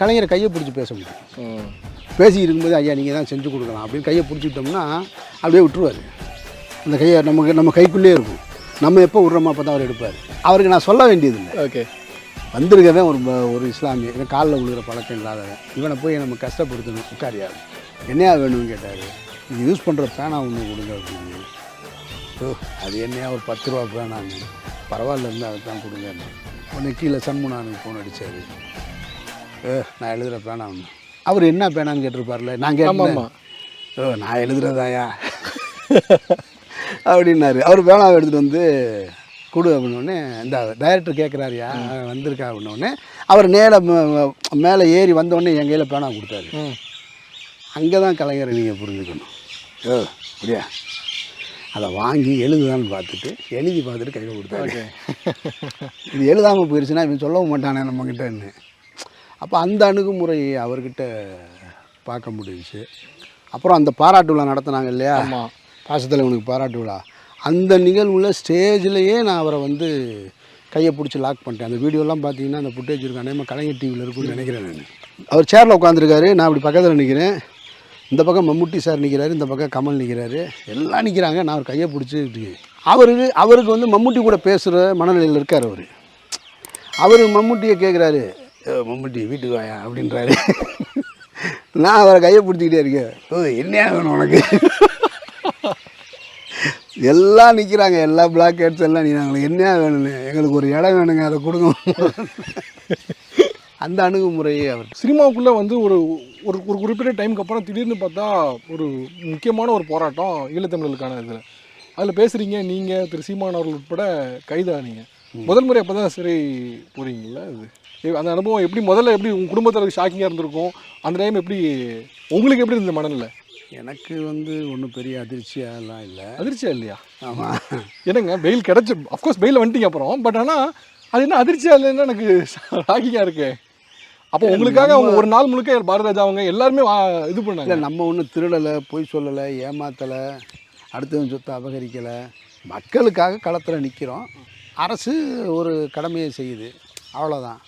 கலைஞரை கையை பிடிச்சி பேச முடியும். பேசி இருக்கும்போது ஐயா நீங்கள் தான் செஞ்சு கொடுக்கலாம் அப்படின்னு கையை பிடிச்சிக்கிட்டோம்னா அப்படியே விட்டுருவார். அந்த கையை நம்ம கைக்குள்ளேயே இருக்கும். நம்ம எப்போ விட்றோமோ அப்போ தான் அவர் எடுப்பார். அவருக்கு நான் சொல்ல வேண்டியதில்லை. ஓகே, வந்திருக்கவே ஒரு இஸ்லாமிய இவன் காலில் விழுகிற பழக்கம் இல்லாதவன். இவனை போய் நம்ம கஷ்டப்படுத்தணும். உட்காரியாது என்னையா வேணும்னு கேட்டார். இது யூஸ் பண்ணுற பேனா ஒன்று கொடுங்க அப்படின்னு. அது என்னையா ஒரு 10 ரூபா பேனான்னு. பரவாயில்ல இருந்தால் அதை தான் கொடுங்க. உடனே கீழே சண்முனானுக்கு ஃபோன் அடித்தார். நான் எழுதுகிற பேனா ஒன்று. அவர் என்ன பேனான்னு கேட்டிருப்பார்ல. நான் கேட்டேன். நான் எழுதுறதாயா அப்படின்னாரு. அவர் பேனாவை எடுத்துகிட்டு வந்து கொடு அப்படின்னோடனே இந்த டைரக்டர் கேட்குறாருயா வந்திருக்கா அப்படின்னோடனே அவர் மேலே ஏறி வந்தோடனே என் கையில் பேனா கொடுத்தாரு. அங்கே தான் கலைஞரை நீங்கள் புரிஞ்சுக்கணும். அப்படியா அதை வாங்கி எழுதுதான்னு பார்த்துட்டு எழுதி பார்த்துட்டு கையில் கொடுத்தாரு. இது எழுதாமல் போயிடுச்சுன்னா இவன் சொல்லவும் மாட்டானே நம்மக்கிட்டன்னு. அப்போ அந்த அணுகுமுறை அவர்கிட்ட பார்க்க முடிஞ்சிச்சு. அப்புறம் அந்த பாராட்டு விழா நடத்தினாங்க இல்லையா, பாசத்தலைவனுக்கு பாராட்டு விழா. அந்த நிகழ்வில் ஸ்டேஜ்லேயே நான் அவரை வந்து கையை பிடிச்சி லாக் பண்ணிட்டேன். அந்த வீடியோலாம் பார்த்தீங்கன்னா அந்த ஃபுட்டேஜ் இருக்கும். அநேகமாக கலைஞர் டிவியில் இருக்குன்னு நினைக்கிறேன் நான். அவர் சேரில் உட்காந்துருக்காரு, நான் அப்படி பக்கத்தில் நிற்கிறேன். இந்த பக்கம் மம்முட்டி சார் நிற்கிறாரு, இந்த பக்கம் கமல் நிற்கிறாரு, எல்லாம் நிற்கிறாங்க. நான் அவர் கையை பிடிச்சி அவருக்கு வந்து மம்முட்டி கூட பேசுகிற மனநிலையில் இருக்கார் அவர். அவர் மம்முட்டியை கேட்குறாரு, மம்முட்டி வீட்டுக்கு வாயா அப்படின்றாரு. நான் அவரை கையை பிடிச்சிக்கிட்டே இருக்கேன். என்ன வேணும் உனக்கு? எல்லாம் நிற்கிறாங்க, எல்லா பிளாக் ஹெட்ஸ் எல்லாம் நிற்கிறாங்க. என்ன வேணும்னு, எங்களுக்கு ஒரு இடம் வேணுங்க, அதை கொடுங்க. அந்த அணுகுமுறையே அவர் சினிமாவுக்குள்ளே வந்து ஒரு ஒரு ஒரு குறிப்பிட்ட டைமுக்கு அப்புறம் திடீர்னு பார்த்தா ஒரு முக்கியமான ஒரு போராட்டம் ஈழத்தமிழர்களுக்கான இதில் அதில் பேசுகிறீங்க. நீங்கள் திரு சீமான் அவர்கள் உட்பட கைதானீங்க. முதல் முறை அப்போ தான் சிறை போகிறீங்களா? அது அந்த அனுபவம் எப்படி? முதல்ல எப்படி உங்கள் குடும்பத்தில் ஷாக்கிங்காக இருந்திருக்கும்? அந்த டைம் எப்படி உங்களுக்கு எப்படி இருந்த மனநிலை? எனக்கு வந்து ஒன்றும் பெரிய அதிர்ச்சியாலாம் இல்லை. அதிர்ச்சியாக இல்லையா? ஆமாம். என்னங்க பெயில் கிடச்சி அஃப்கோர்ஸ் பெயில் வந்துட்டீங்க அப்புறம். பட் ஆனால் அது என்ன அதிர்ச்சியாக இல்லைன்னா எனக்கு ஷாக்கிங்காக இருக்கு. அப்போ உங்களுக்காக அவங்க ஒரு நாள் முழுக்க பாரதிராஜா அவங்க எல்லாருமே இது பண்ணாங்க. இல்லை, நம்ம ஒன்றும் திருடலை, பொய் சொல்லலை, ஏமாத்தலை, அடுத்தவன் சொத்தை அபகரிக்கலை. மக்களுக்காக களத்தில் நிற்கிறோம். அரசு ஒரு கடமையை செய்யுது, அவ்வளோதான்.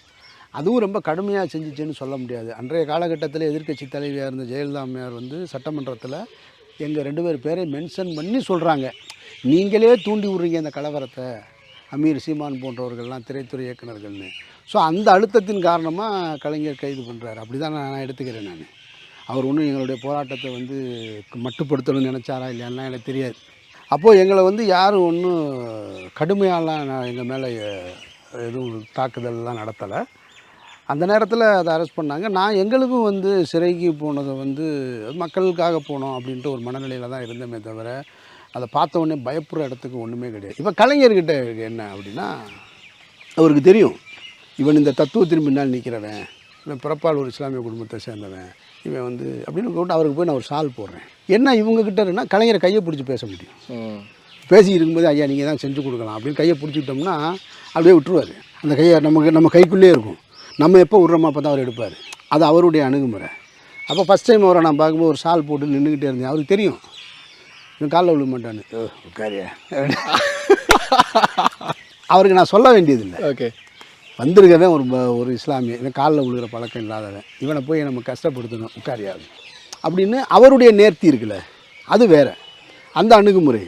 அதுவும் ரொம்ப கடுமையாக செஞ்சிச்சுன்னு சொல்ல முடியாது. அன்றைய காலகட்டத்தில் எதிர்க்கட்சி தலைவியாக இருந்த ஜெயலலிதா அம்மையார் வந்து சட்டமன்றத்தில் எங்கள் 2 பேர் பேரை மென்ஷன் பண்ணி சொல்கிறாங்க, நீங்களே தூண்டி விட்றீங்க இந்த கலவரத்தை, அமீர் சீமான் போன்றவர்கள்லாம் திரைத்துறை இயக்குநர்கள்னு. ஸோ அந்த அழுத்தத்தின் காரணமாக கலைஞர் கைது பண்ணுறாரு. அப்படி தான் நான் எடுத்துக்கிறேன். நான் அவர் ஒன்றும் எங்களுடைய போராட்டத்தை வந்து மட்டுப்படுத்தணும்னு நினச்சாரா இல்லையான்லாம் எனக்கு தெரியாது. அப்போது எங்களை வந்து யாரும் ஒன்றும் கடுமையாலாம் எங்கள் மேலே எதுவும் தாக்குதல்லாம் நடத்தலை. அந்த நேரத்தில் அதை அரெஸ்ட் பண்ணாங்க. நான் எங்களுக்கும் வந்து சிறைக்கு போனதை வந்து மக்களுக்காக போனோம் அப்படின்ட்டு ஒரு மனநிலையில் தான் இருந்தோமே தவிர, அதை பார்த்த உடனே பயப்படுற இடத்துக்கு ஒன்றுமே கிடையாது. இப்போ கலைஞர்கிட்ட என்ன அப்படின்னா, அவருக்கு தெரியும் இவன் இந்த தத்துவத்தின் பின்னால் நிற்கிறவன், இவன் பிறப்பால் ஒரு இஸ்லாமிய குடும்பத்தை சேர்ந்தவன், இவன் வந்து அப்படின்னு கூப்பிட்டு அவருக்கு போய் நான் ஒரு சால் போடுறேன். என்ன இவங்ககிட்ட இருந்தால் கலைஞரை கையை பிடிச்சி பேச முடியும். பேசி இருக்கும்போது ஐயா நீங்கள் தான் செஞ்சு கொடுக்கலாம் அப்படின்னு கையை பிடிச்சிக்கிட்டோம்னா அப்படியே விட்டுருவார். அந்த கையை நம்ம கைக்குள்ளேயே இருக்கும். நம்ம எப்போ விட்றோமோ அப்போ தான் அவர் எடுப்பார். அது அவருடைய அணுகுமுறை. அப்போ ஃபஸ்ட் டைம் அவரை நான் பார்க்கும்போது ஒரு சால் போட்டு நின்றுக்கிட்டே இருந்தேன். அவருக்கு தெரியும் இவன் காலில் விழுக மாட்டான்னு. உட்காரியா அவருக்கு நான் சொல்ல வேண்டியதில்லை. ஓகே, வந்திருக்கவே ஒரு இஸ்லாமிய இவன் காலில் விழுகிற பழக்கம் இல்லாதவன், இவனை போய் நம்ம கஷ்டப்படுத்தணும். உட்காரியாது அப்படின்னு அவருடைய நேர்த்தி இருக்குல்ல, அது வேறு. அந்த அணுகுமுறை